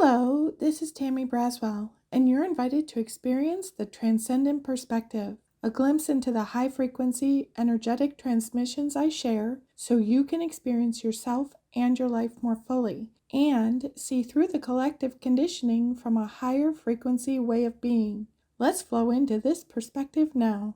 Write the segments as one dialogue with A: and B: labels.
A: Hello, this is Tammy Braswell, and you're invited to experience the Transcendent Perspective, a glimpse into the high-frequency, energetic transmissions I share so you can experience yourself and your life more fully, and see through the collective conditioning from a higher frequency way of being. Let's flow into this perspective now.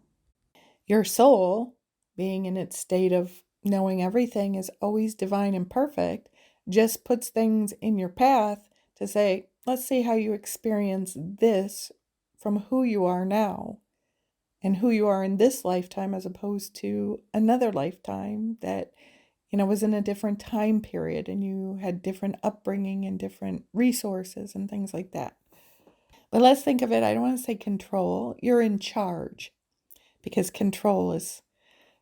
A: Your soul, being in its state of knowing everything is always divine and perfect, just puts things in your path to say, let's see how you experience this from who you are now and who you are in this lifetime as opposed to another lifetime that, was in a different time period and you had different upbringing and different resources and things like that. But let's think of it, I don't want to say control, you're in charge, because control is,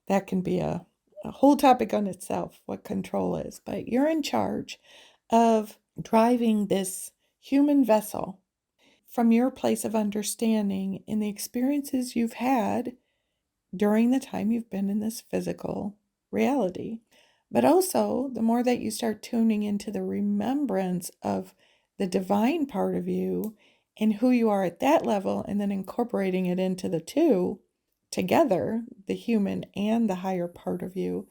A: that can be a whole topic on itself, what control is. But you're in charge of driving this human vessel from your place of understanding in the experiences you've had during the time you've been in this physical reality. But also, the more that you start tuning into the remembrance of the divine part of you and who you are at that level, and then incorporating it into the two together, the human and the higher part of you,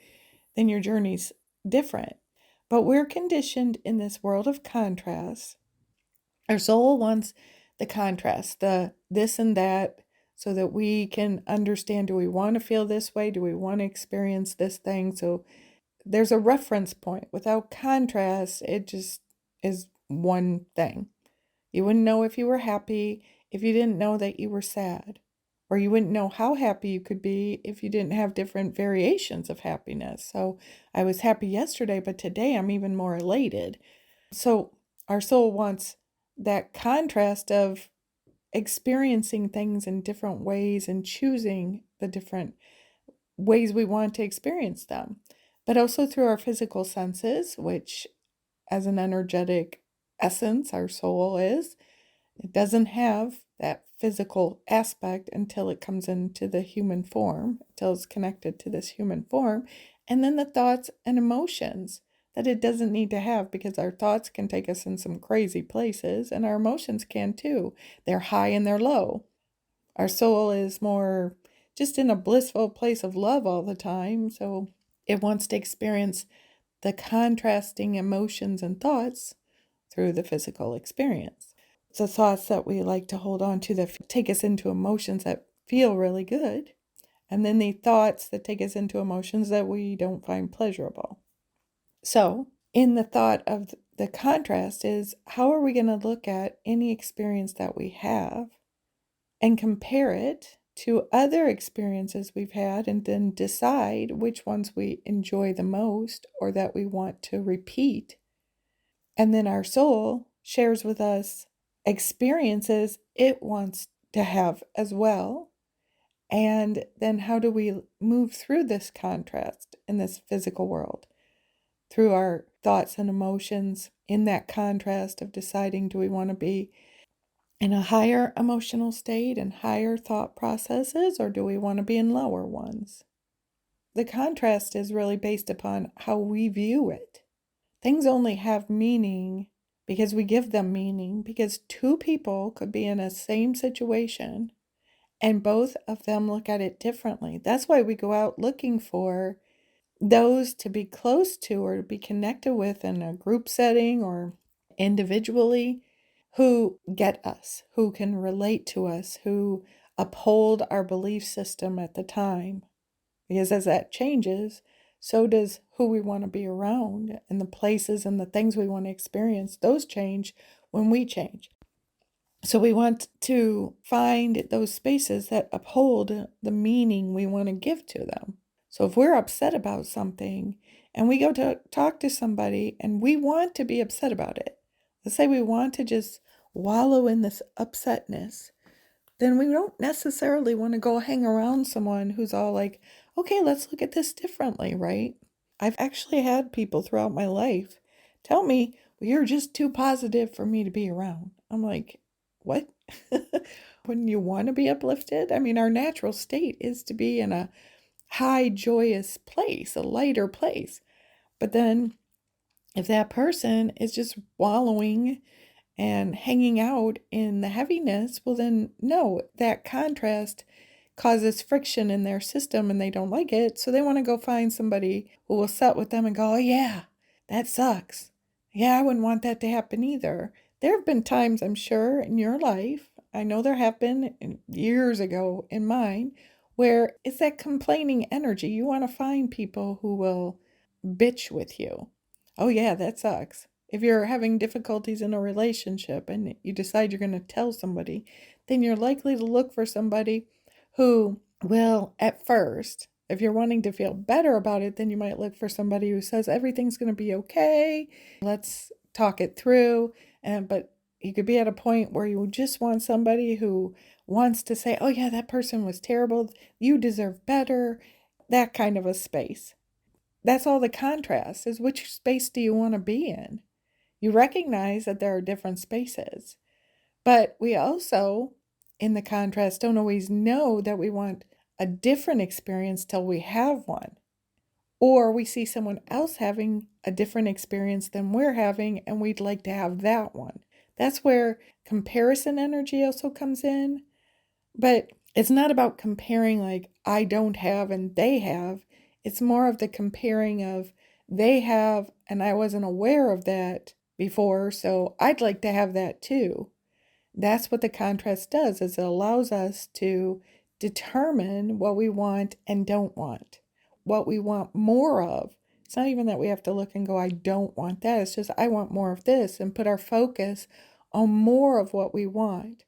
A: then your journey's different. But we're conditioned in this world of contrast. Our soul wants the contrast, the this and that, so that we can understand, do we want to feel this way? Do we want to experience this thing? So there's a reference point. Without contrast, it just is one thing. You wouldn't know if you were happy if you didn't know that you were sad. Or you wouldn't know how happy you could be if you didn't have different variations of happiness. So I was happy yesterday, but today I'm even more elated. So our soul wants that contrast of experiencing things in different ways and choosing the different ways we want to experience them. But also through our physical senses, which as an energetic essence, our soul is. It doesn't have that physical aspect until it comes into the human form, until it's connected to this human form. And then the thoughts and emotions that it doesn't need to have, because our thoughts can take us in some crazy places and our emotions can too. They're high and they're low. Our soul is more just in a blissful place of love all the time. So it wants to experience the contrasting emotions and thoughts through the physical experience. The thoughts that we like to hold on to that take us into emotions that feel really good, and then the thoughts that take us into emotions that we don't find pleasurable. So, in the thought of the contrast is, how are we going to look at any experience that we have and compare it to other experiences we've had and then decide which ones we enjoy the most or that we want to repeat. And then our soul shares with us experiences it wants to have as well. And then how do we move through this contrast in this physical world? Through our thoughts and emotions in that contrast of deciding, do we want to be in a higher emotional state and higher thought processes, or do we want to be in lower ones? The contrast is really based upon how we view it. Things only have meaning because we give them meaning, because two people could be in a same situation and both of them look at it differently. That's why we go out looking for those to be close to or to be connected with in a group setting or individually, who get us, who can relate to us, who uphold our belief system at the time. Because as that changes, so does who we want to be around, and the places and the things we want to experience. Those change when we change. So we want to find those spaces that uphold the meaning we want to give to them. So if we're upset about something and we go to talk to somebody and we want to be upset about it, let's say we want to just wallow in this upsetness, then we don't necessarily want to go hang around someone who's all like, okay, let's look at this differently, right? I've actually had people throughout my life tell me, well, you're just too positive for me to be around. I'm like, what? Wouldn't you want to be uplifted? I mean, our natural state is to be in a high, joyous place, a lighter place. But then if that person is just wallowing and hanging out in the heaviness, well, then no, that contrast causes friction in their system and they don't like it. So they want to go find somebody who will sit with them and go, oh, yeah, that sucks. Yeah, I wouldn't want that to happen either. There have been times, I'm sure, in your life, I know there have been years ago in mine, where it's that complaining energy. You want to find people who will bitch with you. Oh, yeah, that sucks. If you're having difficulties in a relationship and you decide you're going to tell somebody, then you're likely to look for somebody who will, at first, if you're wanting to feel better about it, then you might look for somebody who says everything's going to be okay. Let's talk it through. But you could be at a point where you just want somebody who wants to say, oh, yeah, that person was terrible. You deserve better. That kind of a space. That's all the contrast is, which space do you want to be in? You recognize that there are different spaces, but we also, in the contrast, don't always know that we want a different experience till we have one. Or we see someone else having a different experience than we're having, and we'd like to have that one. That's where comparison energy also comes in. But it's not about comparing like I don't have and they have. It's more of the comparing of they have and I wasn't aware of that before, so I'd like to have that too. That's what the contrast does, is it allows us to determine what we want and don't want, what we want more of. It's not even that we have to look and go, I don't want that. It's just I want more of this, and put our focus on more of what we want.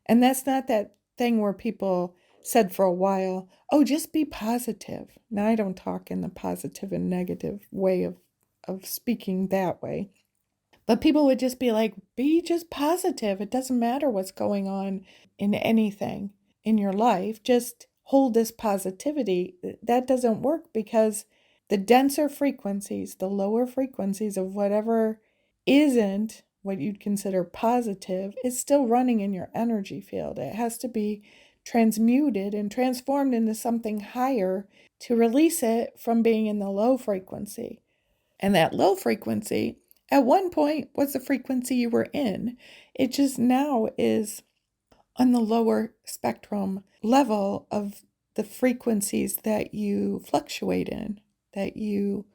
A: And that's not that thing where people said for a while, oh, just be positive. Now, I don't talk in the positive and negative way of speaking that way. But people would just be like, be just positive. It doesn't matter what's going on in anything in your life. Just hold this positivity. That doesn't work because the denser frequencies, the lower frequencies of whatever isn't what you'd consider positive is still running in your energy field. It has to be transmuted and transformed into something higher to release it from being in the low frequency. And that low frequency, at one point, was the frequency you were in. It just now is on the lower spectrum level of the frequencies that you fluctuate in, that you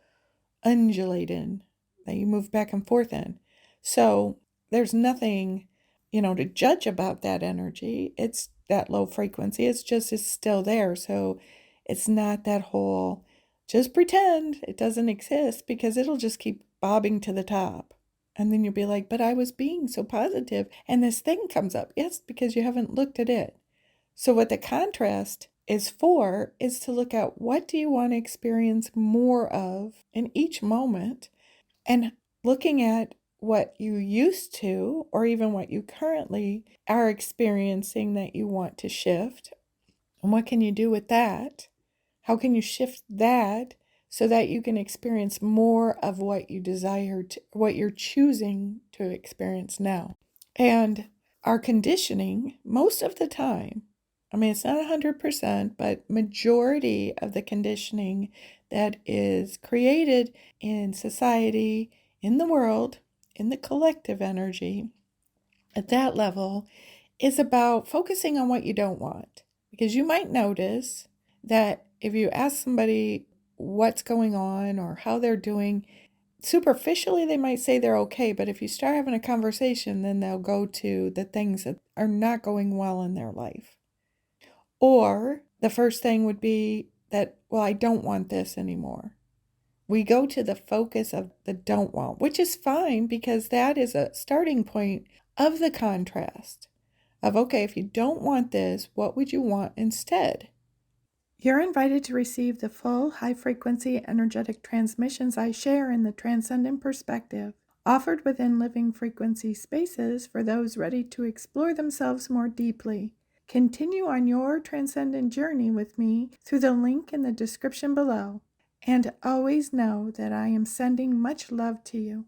A: undulate in, that you move back and forth in. So there's nothing, to judge about that energy. It's that low frequency. It's still there. So it's not that whole, just pretend it doesn't exist, because it'll just keep bobbing to the top. And then you'll be like, but I was being so positive and this thing comes up. Yes, because you haven't looked at it. So what the contrast is for is to look at what do you want to experience more of in each moment, and looking at what you used to or even what you currently are experiencing that you want to shift, and what can you do with that? How can you shift that so that you can experience more of what you desire to, what you're choosing to experience now? And our conditioning, most of the time, I mean, it's not 100%, but majority of the conditioning that is created in society, in the world, in the collective energy, at that level, is about focusing on what you don't want. Because you might notice that if you ask somebody what's going on or how they're doing, superficially they might say they're okay, but if you start having a conversation, then they'll go to the things that are not going well in their life. Or the first thing would be that, well, I don't want this anymore. We go to the focus of the don't want, which is fine because that is a starting point of the contrast of, okay, if you don't want this, what would you want instead? You're invited to receive the full high-frequency energetic transmissions I share in the Transcendent Perspective, offered within living frequency spaces for those ready to explore themselves more deeply. Continue on your transcendent journey with me through the link in the description below. And always know that I am sending much love to you.